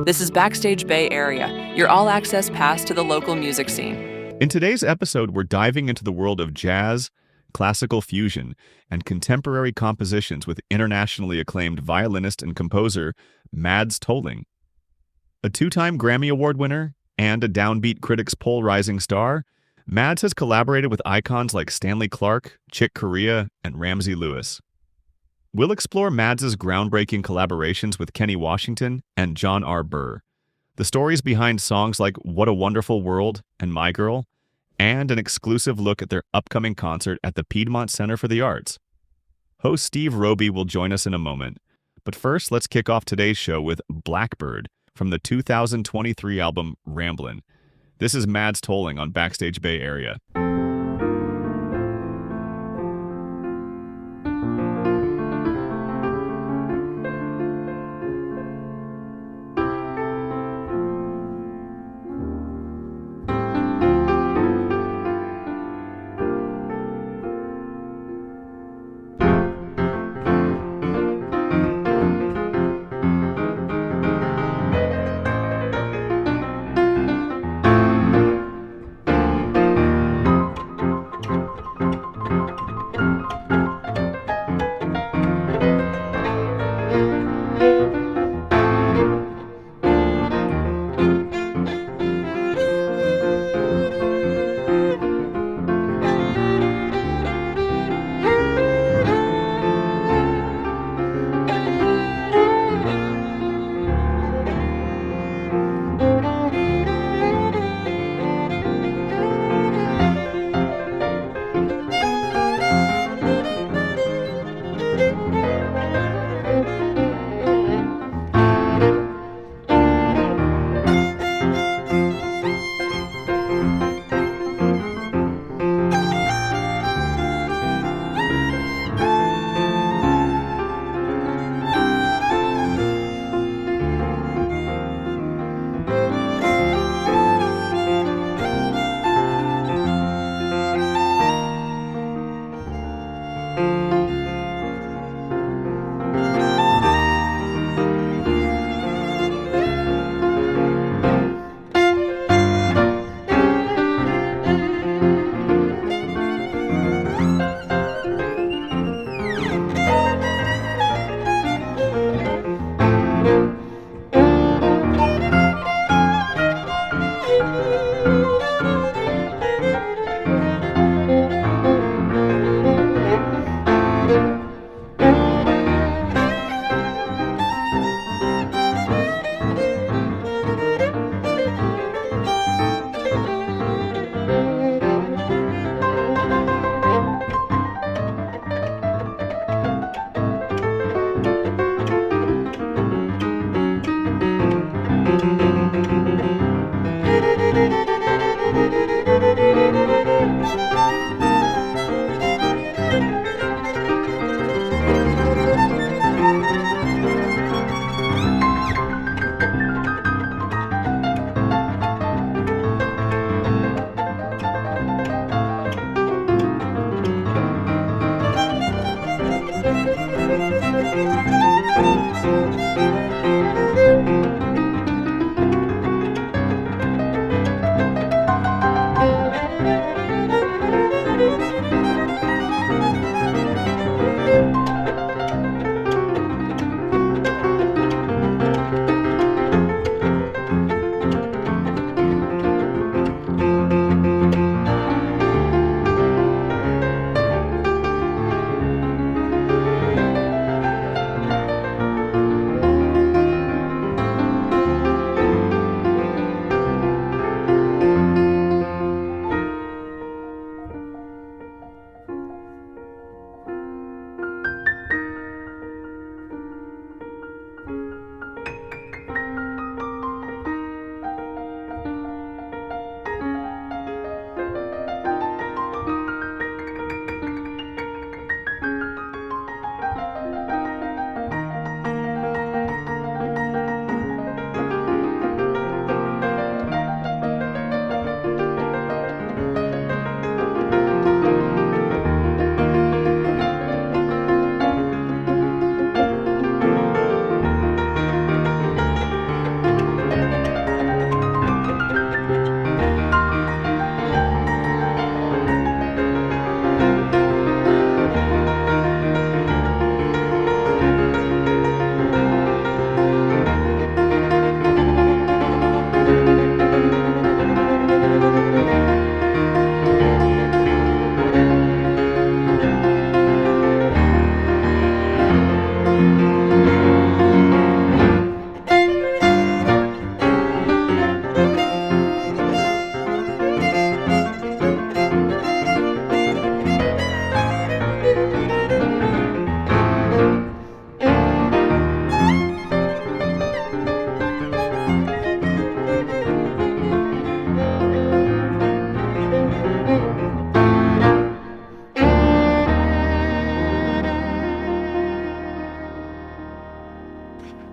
This is Backstage Bay Area, your all-access pass to the local music scene. In today's episode, we're diving into the world of jazz, classical fusion, and contemporary compositions with internationally acclaimed violinist and composer Mads Tolling. A two-time Grammy Award winner and a Downbeat Critics Poll Rising star, Mads has collaborated with icons like Stanley Clarke, Chick Corea, and Ramsey Lewis. We'll explore Mads' groundbreaking collaborations with Kenny Washington and John R. Burr, the stories behind songs like What a Wonderful World and My Girl, and an exclusive look at their upcoming concert at the Piedmont Center for the Arts. Host Steve Roby will join us in a moment, but first let's kick off today's show with Blackbird from the 2023 album Ramblin'. This is Mads Tolling on Backstage Bay Area.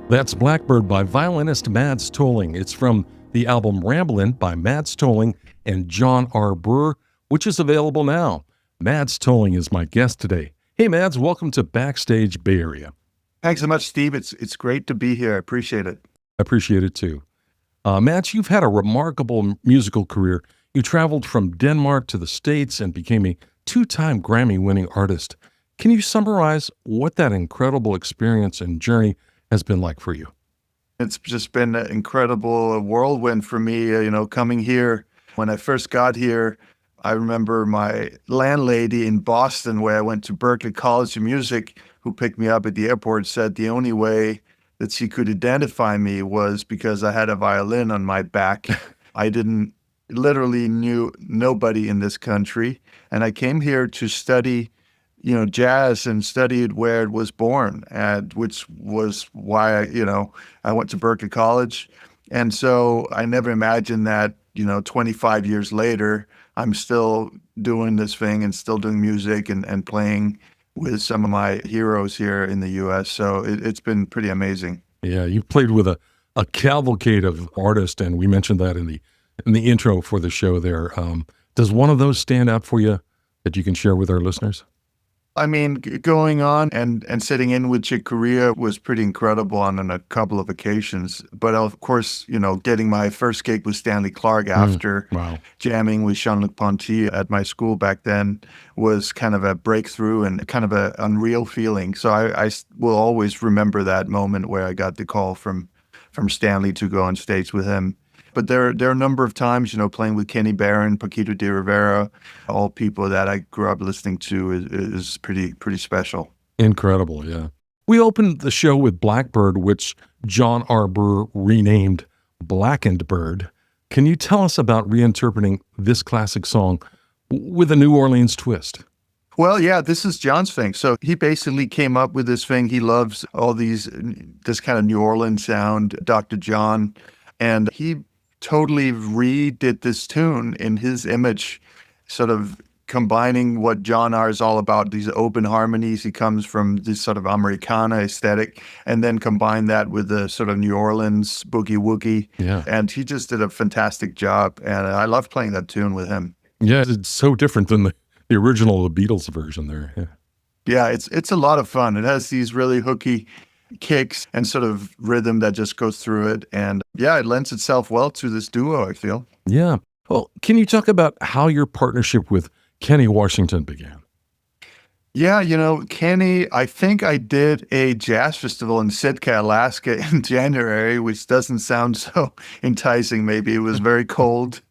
That's Blackbird by violinist Mads Tolling. It's from the album Ramblin' by Mads Tolling and John R. Burr, which is available now. Mads Tolling is my guest today. Hey, Mads, welcome to Backstage Bay Area. Thanks so much, Steve. It's great to be here. I appreciate it. I appreciate it too. Mads, you've had a remarkable musical career. You traveled from Denmark to the States and became a two-time Grammy-winning artist. Can you summarize what that incredible experience and journey has been like for you? It's just been an incredible whirlwind for me, coming here. When I first got here, I remember my landlady in Boston, where I went to Berklee College of Music, who picked me up at the airport, said the only way that she could identify me was because I had a violin on my back. I literally knew nobody in this country. And I came here to study jazz and studied where it was born, and which was why I went to Berklee College. And so I never imagined that, 25 years later, I'm still doing this thing and still doing music and playing with some of my heroes here in the U.S. So it's been pretty amazing. Yeah, you played with a cavalcade of artists, and we mentioned that in the intro for the show there. Does one of those stand out for you that you can share with our listeners? I mean, going on and sitting in with Chick Corea was pretty incredible on a couple of occasions. But of course, getting my first gig with Stanley Clarke after jamming with Jean-Luc Ponty at my school back then was kind of a breakthrough and kind of an unreal feeling. So I will always remember that moment where I got the call from Stanley to go on stage with him. But there are a number of times, playing with Kenny Barron, Paquito de Rivera, all people that I grew up listening to is pretty special. Incredible, yeah. We opened the show with Blackbird, which John R. Burr renamed Blackened Bird. Can you tell us about reinterpreting this classic song with a New Orleans twist? Well, yeah, this is John's thing. So he basically came up with this thing. He loves this kind of New Orleans sound, Dr. John, and he totally redid this tune in his image, sort of combining what John R. is all about, these open harmonies. He comes from this sort of Americana aesthetic, and then combine that with the sort of New Orleans boogie-woogie. Yeah. And he just did a fantastic job, and I love playing that tune with him. Yeah, it's so different than the original, the Beatles version there. Yeah, it's a lot of fun. It has these really hooky kicks and sort of rhythm that just goes through it. And yeah, it lends itself well to this duo, I feel. Yeah. Well, can you talk about how your partnership with Kenny Washington began? Yeah, Kenny, I think I did a jazz festival in Sitka, Alaska in January, which doesn't sound so enticing. Maybe it was very cold.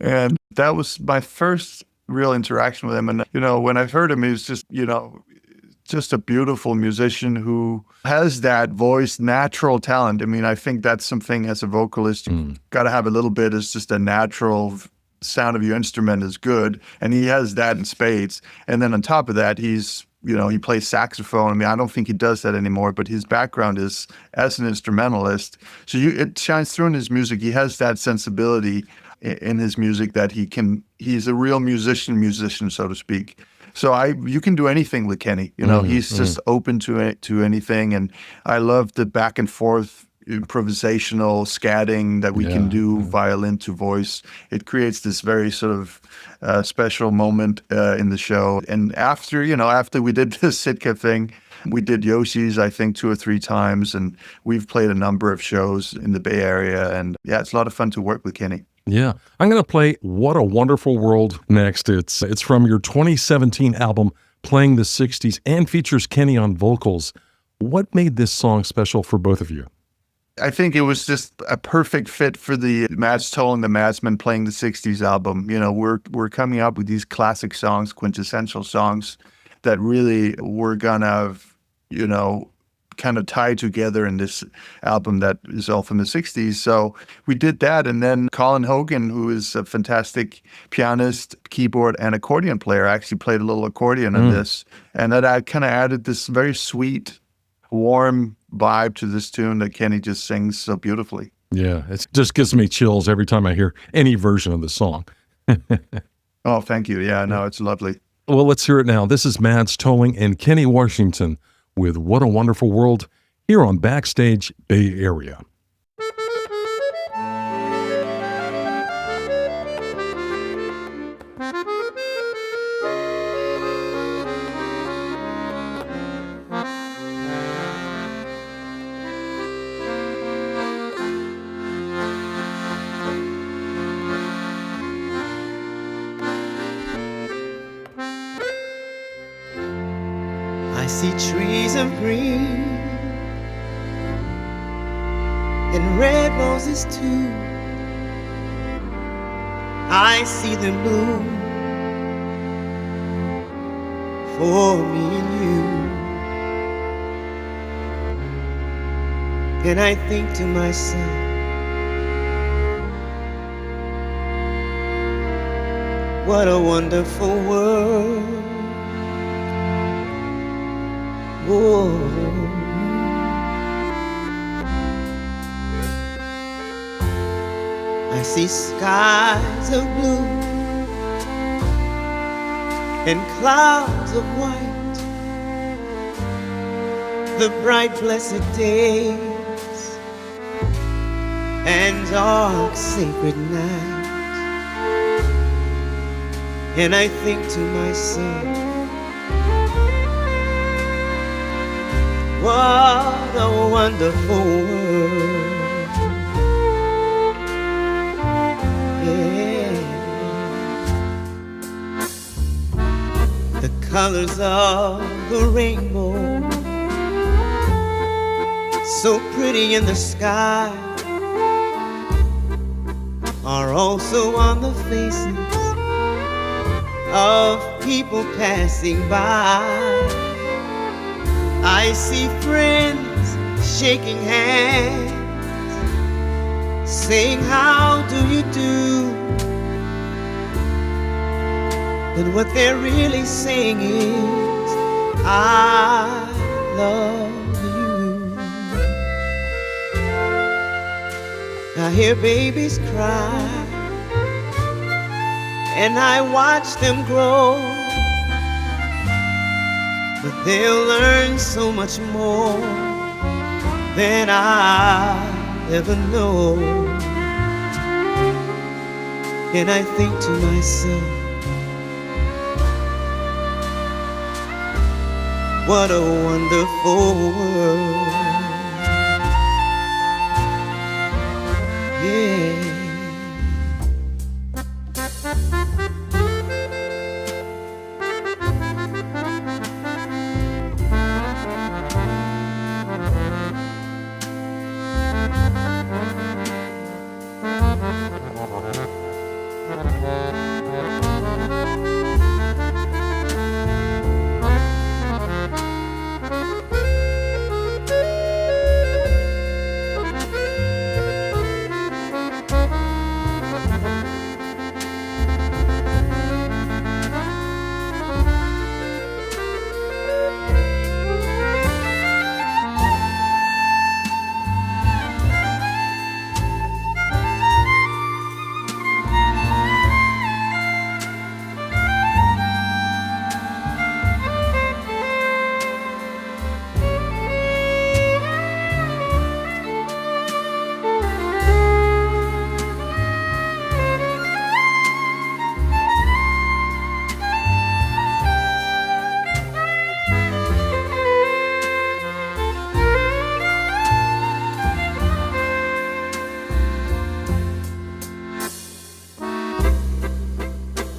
And that was my first real interaction with him. And, when I heard him, he was just a beautiful musician who has that voice, natural talent. I mean, I think that's something as a vocalist, you got to have a little bit. It's just a natural sound of your instrument is good. And he has that in spades. And then on top of that, he's, he plays saxophone. I mean, I don't think he does that anymore, but his background is as an instrumentalist. So it shines through in his music. He has that sensibility in his music that he's a real musician, so to speak. So you can do anything with Kenny. He's just open to anything, and I love the back and forth improvisational scatting that we can do violin to voice. It creates this very sort of special moment in the show. And after we did the Sitka thing, we did Yoshi's, I think, 2 or 3 times, and we've played a number of shows in the Bay Area. And yeah, it's a lot of fun to work with Kenny. Yeah. I'm going to play What a Wonderful World next. It's from your 2017 album, Playing the 60s, and features Kenny on vocals. What made this song special for both of you? I think it was just a perfect fit for the Mads Tolling, the Madsmen Playing the 60s album. We're coming up with these classic songs, quintessential songs that really we're gonna, kind of tie together in this album that is all from the 60s. So we did that. And then Colin Hogan, who is a fantastic pianist, keyboard, and accordion player, actually played a little accordion on this. And that kind of added this very sweet, warm vibe to this tune that Kenny just sings so beautifully. Yeah, it just gives me chills every time I hear any version of the song. Oh, thank you. Yeah, no, it's lovely. Well, let's hear it now. This is Mads Tolling and Kenny Washington with What a Wonderful World here on Backstage Bay Area. I see trees of green and red roses too. I see them bloom for me and you. And I think to myself, what a wonderful world. Whoa. I see skies of blue and clouds of white, the bright blessed days and dark sacred night. And I think to myself, what a wonderful world. Yeah. The colors of the rainbow, so pretty in the sky, are also on the faces of people passing by. I see friends shaking hands, saying, how do you do? But what they're really saying is, I love you. I hear babies cry, and I watch them grow. But they'll learn so much more than I'll ever know. And I think to myself, what a wonderful world. Yeah.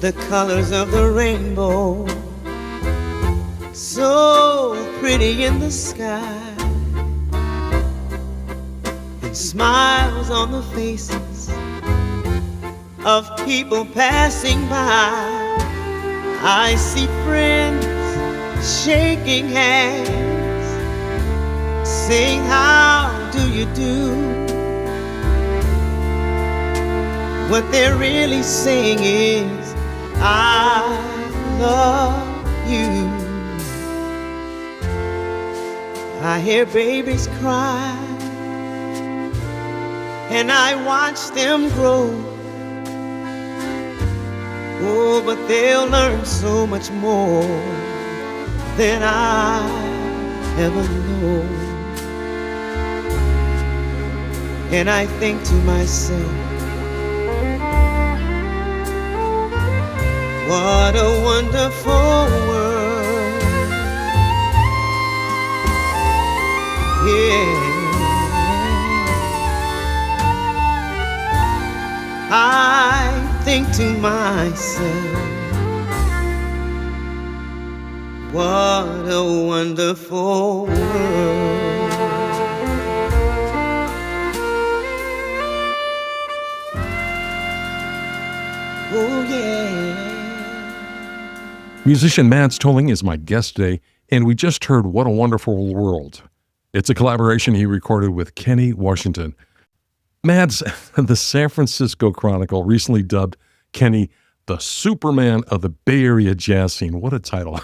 The colors of the rainbow, so pretty in the sky, and smiles on the faces of people passing by. I see friends shaking hands, saying, how do you do? What they're really saying is, I love you. I hear babies cry, and I watch them grow. Oh, but they'll learn so much more than I ever know. and I think to myself, what a wonderful world. Yeah, I think to myself, what a wonderful world. Oh yeah. Musician Mads Tolling is my guest today, and we just heard What a Wonderful World. It's a collaboration he recorded with Kenny Washington. Mads, the San Francisco Chronicle recently dubbed Kenny the Superman of the Bay Area jazz scene. What a title.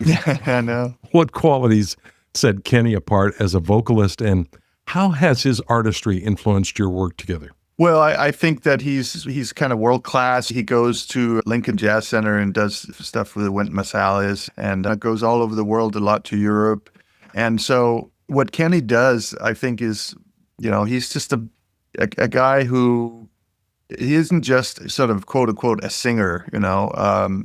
Yeah, I know. What qualities set Kenny apart as a vocalist, and how has his artistry influenced your work together? Well, I think that he's kind of world class. He goes to Lincoln Jazz Center and does stuff with Wynton Marsalis, and goes all over the world, a lot to Europe. And so what Kenny does, I think, is, he's just a guy who, he isn't just sort of quote unquote a singer. A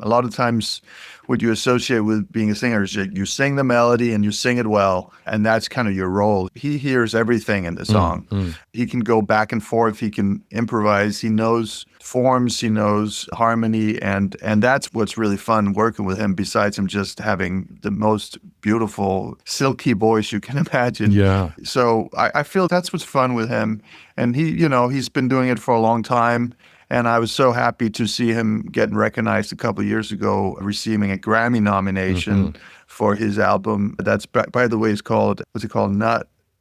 lot of times what you associate with being a singer is you sing the melody and you sing it well, and that's kind of your role. He hears everything in the song. He can go back and forth. He can improvise. He knows forms. He knows harmony, and that's what's really fun working with him. Besides him just having the most beautiful silky voice you can imagine. Yeah. So I feel that's what's fun with him, and he's been doing it for a long time. And I was so happy to see him getting recognized a couple of years ago, receiving a Grammy nomination for his album. That's, by the way, what's it called?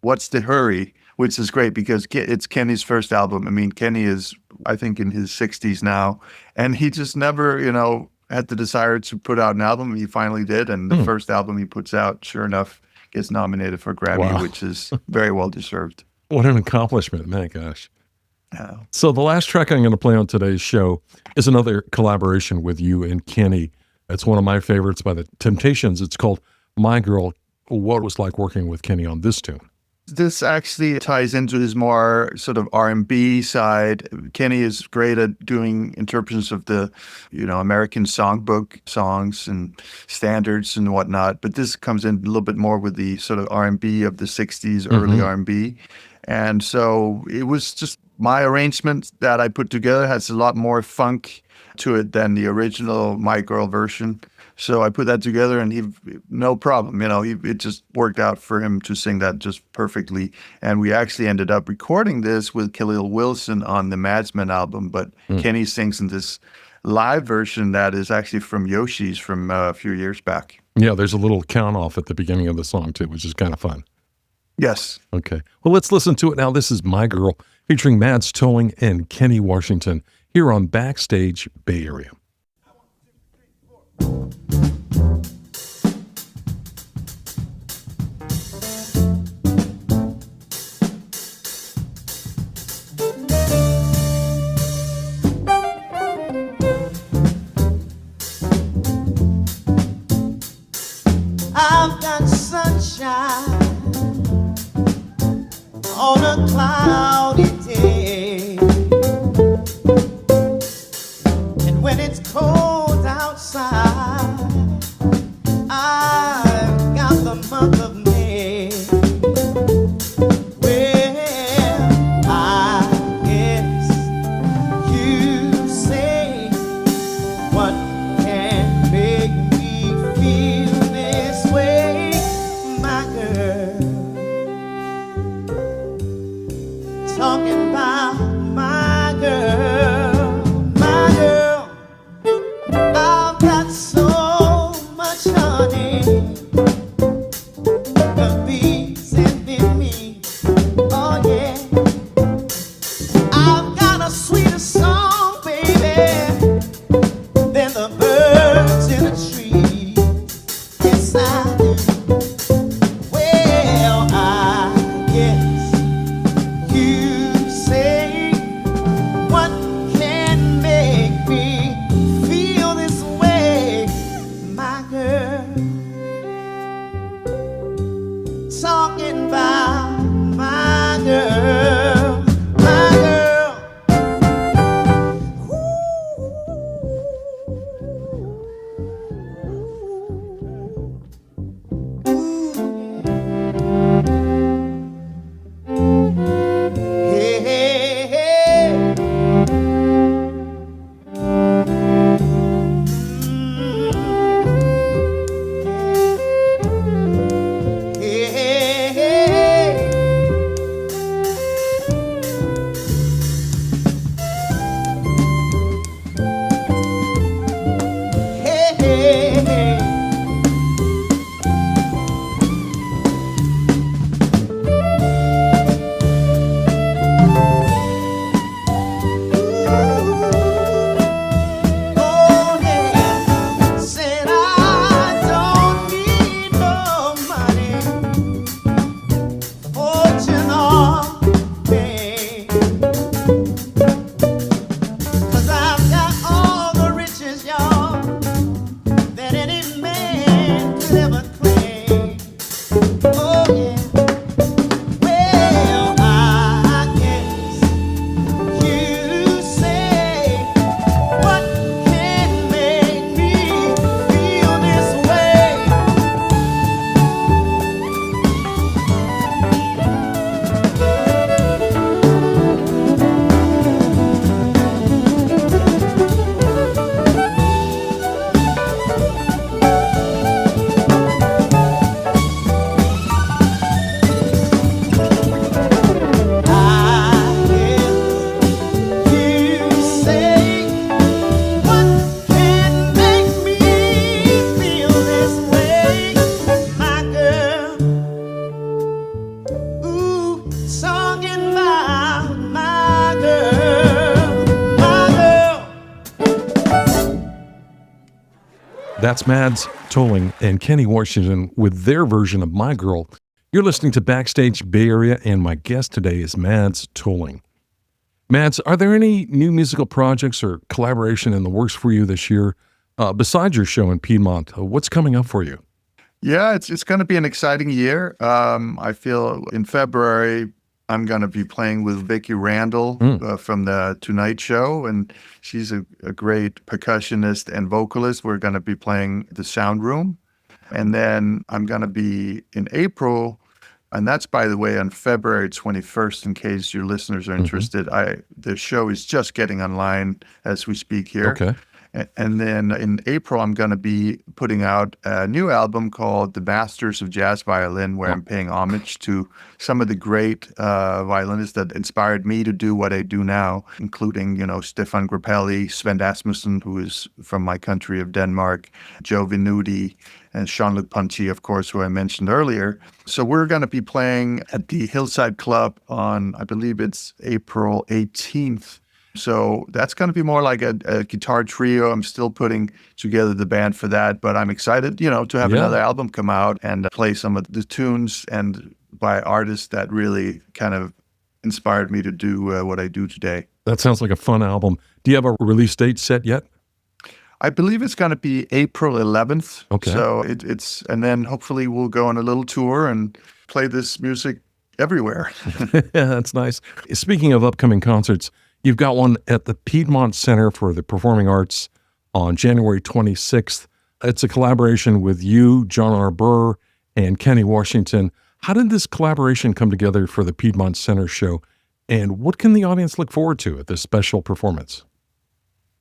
What's the Hurry? Which is great because it's Kenny's first album. I mean, Kenny is, I think, in his 60s now. And he just never, had the desire to put out an album. He finally did. And the first album he puts out, sure enough, gets nominated for a Grammy, which is very well deserved. What an accomplishment, my gosh. Yeah. So the last track I'm going to play on today's show is another collaboration with you and Kenny. It's one of my favorites by the Temptations. It's called My Girl. What it was like working with Kenny on this tune? This actually ties into his more sort of R&B side. Kenny is great at doing interpretations of the, American songbook songs and standards and whatnot. But this comes in a little bit more with the sort of R&B of the 60s, early R&B. And so it was just my arrangement that I put together has a lot more funk to it than the original My Girl version. So I put that together, and no problem. It just worked out for him to sing that just perfectly. And we actually ended up recording this with Khalil Wilson on the Madsman album, but Kenny sings in this live version that is actually from Yoshi's from a few years back. Yeah, there's a little count off at the beginning of the song too, which is kind of fun. Yes. Okay. Well, let's listen to it now. This is My Girl featuring Mads Tolling and Kenny Washington here on Backstage Bay Area. I've got sunshine on a cloudy day, and when it's cold outside, I've got the month of May. Well, I guess you say, what can make me feel this way, my girl? Talking about my girl, my girl. I've got so much honey, the bees envy me, oh yeah. I've got a sweeter song, baby, than the birds in the trees. Yes, I do. Well, I guess you say That's Mads Tolling and Kenny Washington with their version of My Girl. You're listening to Backstage Bay Area, and my guest today is Mads Tolling. Mads, are there any new musical projects or collaboration in the works for you this year? Besides your show in Piedmont, what's coming up for you? Yeah, it's going to be an exciting year. I feel in February, I'm going to be playing with Vicki Randall from the Tonight Show, and she's a great percussionist and vocalist. We're going to be playing the Sound Room. And then I'm going to be in April, and that's, by the way, on February 21st, in case your listeners are interested. The show is just getting online as we speak here. Okay. And then in April, I'm going to be putting out a new album called The Masters of Jazz Violin, where I'm paying homage to some of the great violinists that inspired me to do what I do now, including, Stefan Grappelli, Sven Asmussen, who is from my country of Denmark, Joe Venuti, and Jean-Luc Ponty, of course, who I mentioned earlier. So we're going to be playing at the Hillside Club on, I believe it's April 18th. So that's going to be more like a guitar trio. I'm still putting together the band for that, but I'm excited, to have another album come out and play some of the tunes and by artists that really kind of inspired me to do what I do today. That sounds like a fun album. Do you have a release date set yet? I believe it's going to be April 11th. Okay. So and then hopefully we'll go on a little tour and play this music everywhere. Yeah, that's nice. Speaking of upcoming concerts, you've got one at the Piedmont Center for the Performing Arts on January 26th. It's a collaboration with you, John R. Burr, and Kenny Washington. How did this collaboration come together for the Piedmont Center show, and what can the audience look forward to at this special performance?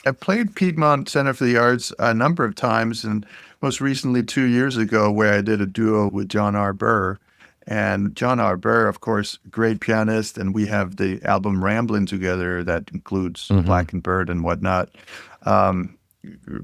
I've played Piedmont Center for the Arts a number of times, and most recently 2 years ago where I did a duo with John R. Burr. And John R. Burr, of course, great pianist, and we have the album Ramblin' together that includes Blackbird and whatnot.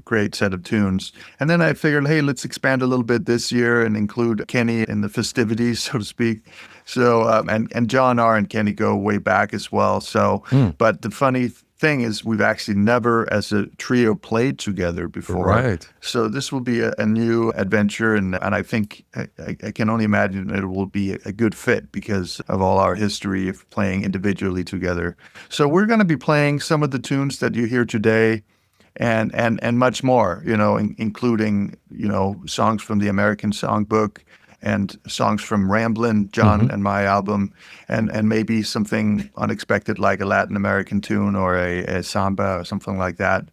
Great set of tunes. And then I figured, hey, let's expand a little bit this year and include Kenny in the festivities, so to speak. So, and John R. and Kenny go way back as well. So, but the funny thing is we've actually never as a trio played together before. Right. So this will be a new adventure, and I think I can only imagine it will be a good fit because of all our history of playing individually together. So we're going to be playing some of the tunes that you hear today and much more, including, songs from the American Songbook and songs from Ramblin', John and my album, and maybe something unexpected like a Latin American tune or a samba or something like that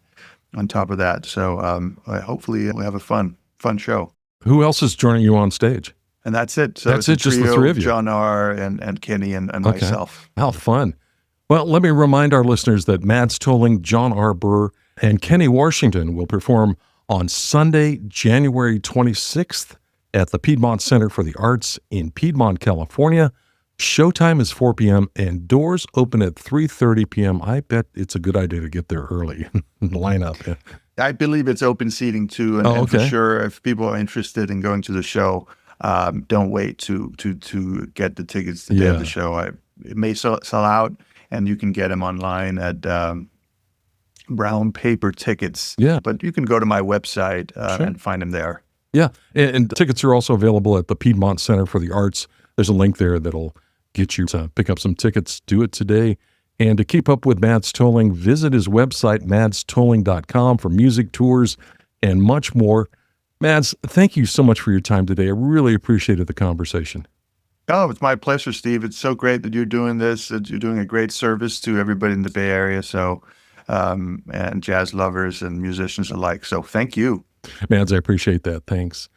on top of that. So hopefully we'll have a fun show. Who else is joining you on stage? And that's it. So that's it's it, a trio, just the three of you. John R. and Kenny and myself. How fun. Well, let me remind our listeners that Mads Tolling, John R. Burr, and Kenny Washington will perform on Sunday, January 26th at the Piedmont Center for the Arts in Piedmont, California. Showtime is 4 p.m. and doors open at 3:30 p.m. I bet it's a good idea to get there early and line up. Yeah. I believe it's open seating too, and for sure, if people are interested in going to the show, don't wait to get the tickets the day of the show. It may sell out, and you can get them online at Brown Paper Tickets. Yeah, but you can go to my website and find them there. Yeah, and tickets are also available at the Piedmont Center for the Arts. There's a link there that'll get you to pick up some tickets. Do it today. And to keep up with Mads Tolling, visit his website, madstolling.com, for music tours and much more. Mads, thank you so much for your time today. I really appreciated the conversation. Oh, it's my pleasure, Steve. It's so great that you're doing this. That you're doing a great service to everybody in the Bay Area, and jazz lovers and musicians alike. So thank you. Mads, I appreciate that. Thanks.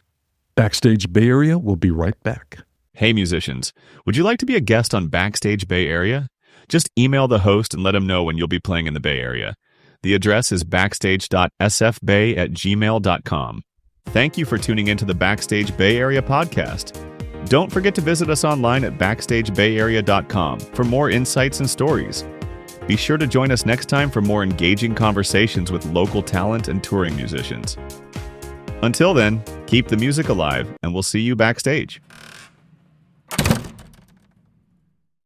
Backstage Bay Area, we'll be right back. Hey musicians, would you like to be a guest on Backstage Bay Area? Just email the host and let him know when you'll be playing in the Bay Area. The address is backstage.sfbay@gmail.com. Thank you for tuning into the Backstage Bay Area podcast. Don't forget to visit us online at backstagebayarea.com for more insights and stories. Be sure to join us next time for more engaging conversations with local talent and touring musicians. Until then, keep the music alive, and we'll see you backstage.